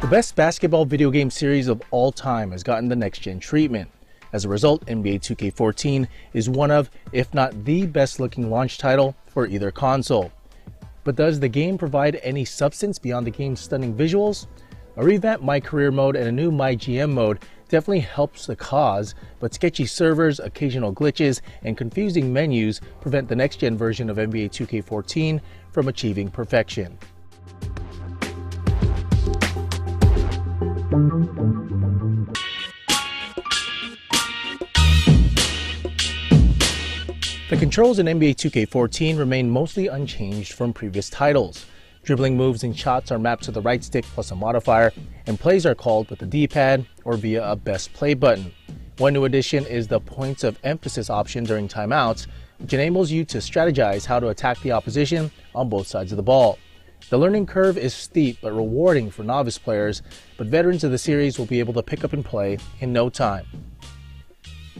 The best basketball video game series of all time has gotten the next-gen treatment. As a result, NBA 2K14 is one of, if not the best-looking launch title for either console. But does the game provide any substance beyond the game's stunning visuals? A revamped My Career mode and a new My GM mode definitely helps the cause, but sketchy servers, occasional glitches, and confusing menus prevent the next-gen version of NBA 2K14 from achieving perfection. The controls in NBA 2K14 remain mostly unchanged from previous titles. Dribbling moves and shots are mapped to the right stick plus a modifier, and plays are called with the D-pad or via a best play button. One new addition is the points of emphasis option during timeouts, which enables you to strategize how to attack the opposition on both sides of the ball. The learning curve is steep but rewarding for novice players, but veterans of the series will be able to pick up and play in no time.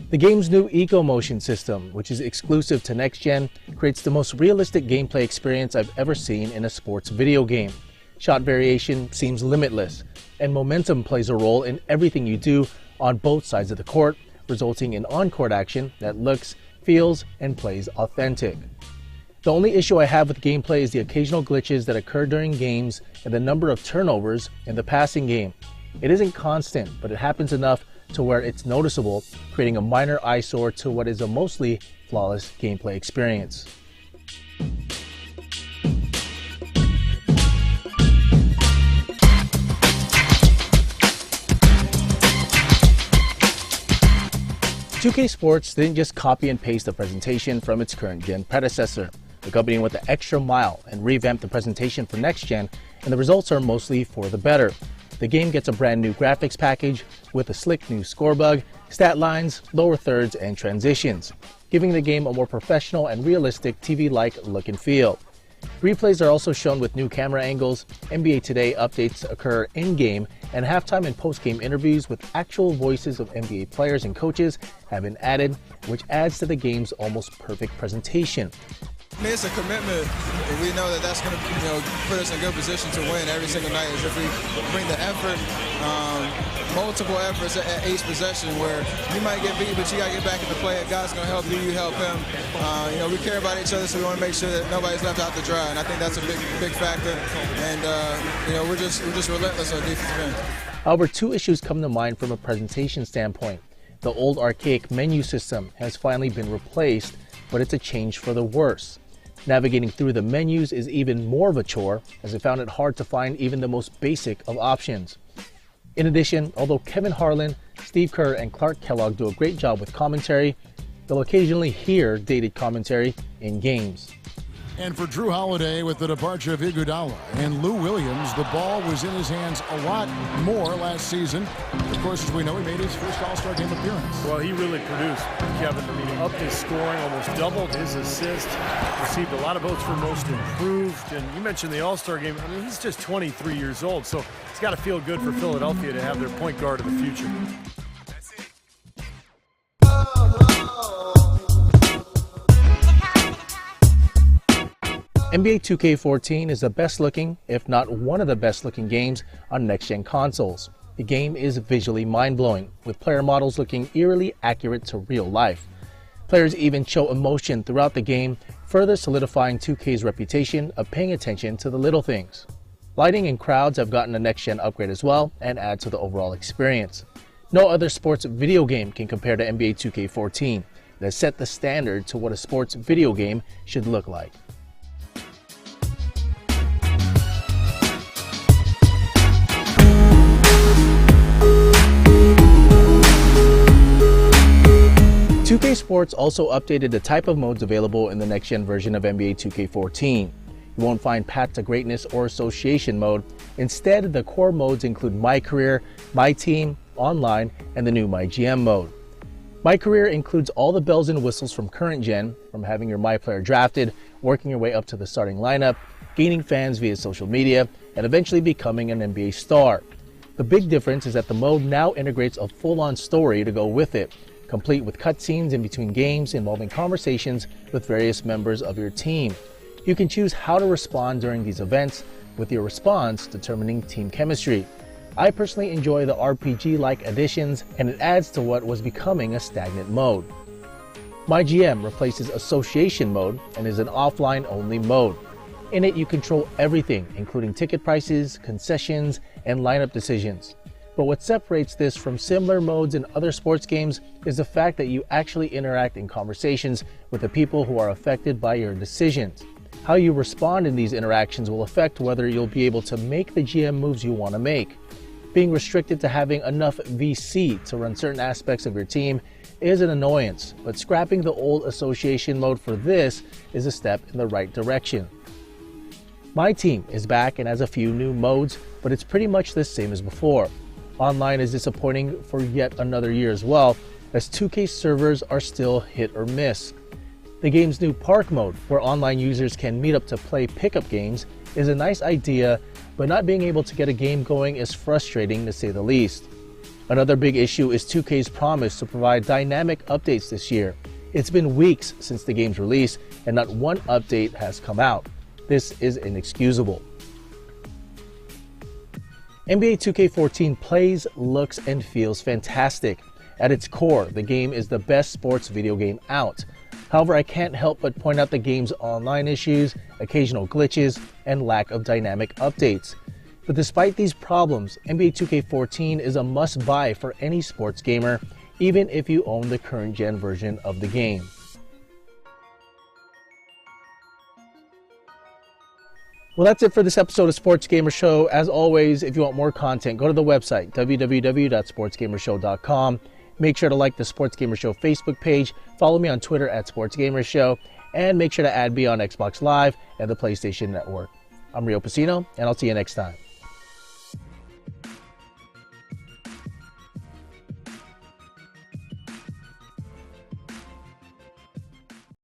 The game's new Eco Motion system, which is exclusive to Next Gen, creates the most realistic gameplay experience I've ever seen in a sports video game. Shot variation seems limitless, and momentum plays a role in everything you do on both sides of the court, resulting in on-court action that looks, feels, and plays authentic. The only issue I have with gameplay is the occasional glitches that occur during games and the number of turnovers in the passing game. It isn't constant, but it happens enough to where it's noticeable, creating a minor eyesore to what is a mostly flawless gameplay experience. "2K Sports didn't just copy and paste the presentation from its current-gen predecessor. The company went the extra mile and revamped the presentation for next-gen, and the results are mostly for the better. The game gets a brand new graphics package with a slick new score bug, stat lines, lower thirds, and transitions, giving the game a more professional and realistic TV-like look and feel. Replays are also shown with new camera angles. NBA Today updates occur in-game, and halftime and post-game interviews with actual voices of NBA players and coaches have been added, which adds to the game's almost perfect presentation. It's a commitment. We know that that's going to put us in a good position to win every single night. Is if we bring the effort, multiple efforts at each possession, where you might get beat, but you got to get back in the play. If God's going to help you, you help him. We care about each other, so we want to make sure that nobody's left out to dry. And I think that's a big factor. And we're just relentless on defensive end. However, two issues come to mind from a presentation standpoint. The old archaic menu system has finally been replaced, but it's a change for the worse. Navigating through the menus is even more of a chore, as I found it hard to find even the most basic of options. In addition, although Kevin Harlan, Steve Kerr, and Clark Kellogg do a great job with commentary, you'll occasionally hear dated commentary in games. And for Drew Holiday, with the departure of Iguodala and Lou Williams, the ball was in his hands a lot more last season. Of course, as we know, he made his first All-Star game appearance. Well, he really produced, Kevin. I mean, upped his scoring, almost doubled his assists, received a lot of votes for most improved. And you mentioned the All-Star game. I mean, he's just 23 years old, so it's got to feel good for Philadelphia to have their point guard of the future. NBA 2K14 is the best looking, if not one of the best looking games on next-gen consoles. The game is visually mind-blowing, with player models looking eerily accurate to real life. Players even show emotion throughout the game, further solidifying 2K's reputation of paying attention to the little things. Lighting and crowds have gotten a next-gen upgrade as well and add to the overall experience. No other sports video game can compare to NBA 2K14. It has set the standard to what a sports video game should look like. "2K Sports also updated the type of modes available in the next-gen version of NBA 2K14. You won't find Path to Greatness or Association mode. Instead, the core modes include My Career, My Team, Online, and the new My GM mode. My Career includes all the bells and whistles from current gen, from having your My Player drafted, working your way up to the starting lineup, gaining fans via social media, and eventually becoming an NBA star. The big difference is that the mode now integrates a full-on story to go with it, complete with cutscenes in between games involving conversations with various members of your team. You can choose how to respond during these events, with your response determining team chemistry. I personally enjoy the RPG-like additions, and it adds to what was becoming a stagnant mode. My GM replaces Association mode and is an offline-only mode. In it, you control everything, including ticket prices, concessions, and lineup decisions. But what separates this from similar modes in other sports games is the fact that you actually interact in conversations with the people who are affected by your decisions. How you respond in these interactions will affect whether you'll be able to make the GM moves you want to make. Being restricted to having enough VC to run certain aspects of your team is an annoyance, but scrapping the old Association mode for this is a step in the right direction. My team is back and has a few new modes, but it's pretty much the same as before. Online is disappointing for yet another year as well, as 2K servers are still hit or miss. The game's new Park mode, where online users can meet up to play pickup games, is a nice idea, but not being able to get a game going is frustrating to say the least. Another big issue is 2K's promise to provide dynamic updates this year. It's been weeks since the game's release, and not one update has come out. This is inexcusable. NBA 2K14 plays, looks, and feels fantastic. At its core, the game is the best sports video game out. However, I can't help but point out the game's online issues, occasional glitches, and lack of dynamic updates. But despite these problems, NBA 2K14 is a must-buy for any sports gamer, even if you own the current-gen version of the game. Well, that's it for this episode of Sports Gamer Show. As always, if you want more content, go to the website, www.sportsgamershow.com. Make sure to like the Sports Gamer Show Facebook page, follow me on Twitter at SportsGamerShow, and make sure to add me on Xbox Live and the PlayStation Network. I'm Rio Pacino, and I'll see you next time.